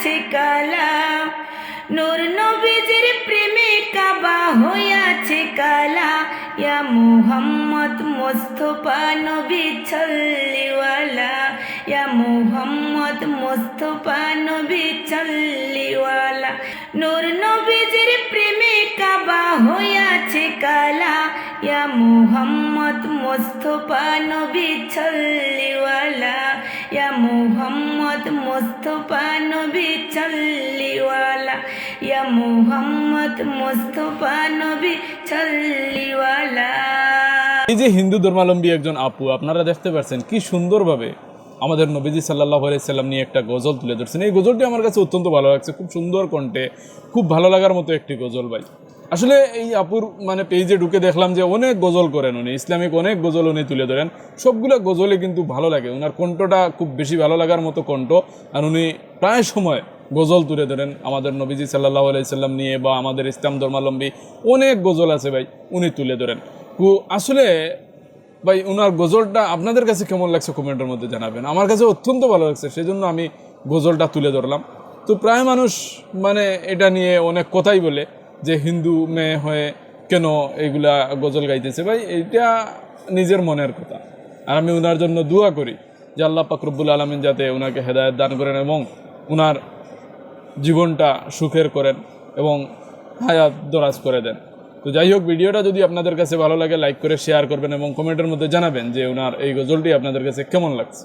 হইয়াছে কালা, নূর নবীজির প্রেমে কাবা হইয়াছে কালা। ইয়া মুহাম্মদ মুস্তাফা নবী চল্লিওয়ালা, ইয়া মুহাম্মদ মুস্তাফা নবী চল্লিওয়ালা। নূর নবীজির প্রেমে কাবা হইয়াছে কালা, ইয়া মুহাম্মদ মুস্তাফা নবী চল্লিওয়ালা, ইয়া মুহাম্মদ মুস্তাফা নবী চল্লিওয়ালা, ইয়া মুহাম্মদ মুস্তাফা নবী চল্লিওয়ালা। এই যে হিন্দু ধর্মাবলম্বী একজন আপু, আপনারা দেখতে পাচ্ছেন কি সুন্দরভাবে আমাদের নবীজি সাল্লাল্লাহু আলাইহি সাল্লাম নিয়ে একটা গজল তুলে ধরছেন। এই গজলটি আমার কাছে অত্যন্ত ভালো লাগছে, খুব সুন্দর কণ্ঠে, খুব ভালো লাগার মতো একটি গজল ভাই। আসলে এই আপুর মানে পেজে ঢুকে দেখলাম যে অনেক গজল করেন উনি, ইসলামিক অনেক গজল উনি তুলে ধরেন। সবগুলো গজলে কিন্তু ভালো লাগে, ওনার কণ্ঠটা খুব বেশি ভালো লাগার মতো কণ্ঠ। আর উনি প্রায় সময় গজল তুলে ধরেন আমাদের নবীজি সাল্লাল্লাহু আলাইহি সাল্লাম নিয়ে, বা আমাদের ইসলাম ধর্মাবলম্বী অনেক গজল আছে ভাই, উনি তুলে ধরেন। আসলে ভাই ওনার গজলটা আপনাদের কাছে কেমন লাগছে কমেন্টের মধ্যে জানাবেন। আমার কাছে অত্যন্ত ভালো লাগছে, সেই জন্য আমি গজলটা তুলে ধরলাম। তো প্রায় মানুষ মানে এটা নিয়ে অনেক কথাই বলে যে হিন্দু মেয়ে হয়ে কেন এইগুলা গজল গাইতেছে। ভাই এটা নিজের মনের কথা, আর আমি ওনার জন্য দোয়া করি যে আল্লাহ পাক রব্বুল আলামিন যাতে ওনাকে হেদায়েত দান করেন এবং ওনার জীবনটা সুখের করেন এবং হায়াত দরাজ করে দেন। তো যাই হোক, ভিডিওটা যদি আপনাদের কাছে ভালো লাগে লাইক করে শেয়ার করবেন এবং কমেন্টের মধ্যে জানাবেন যে ওনার এই গজলটি আপনাদের কাছে কেমন লাগছে।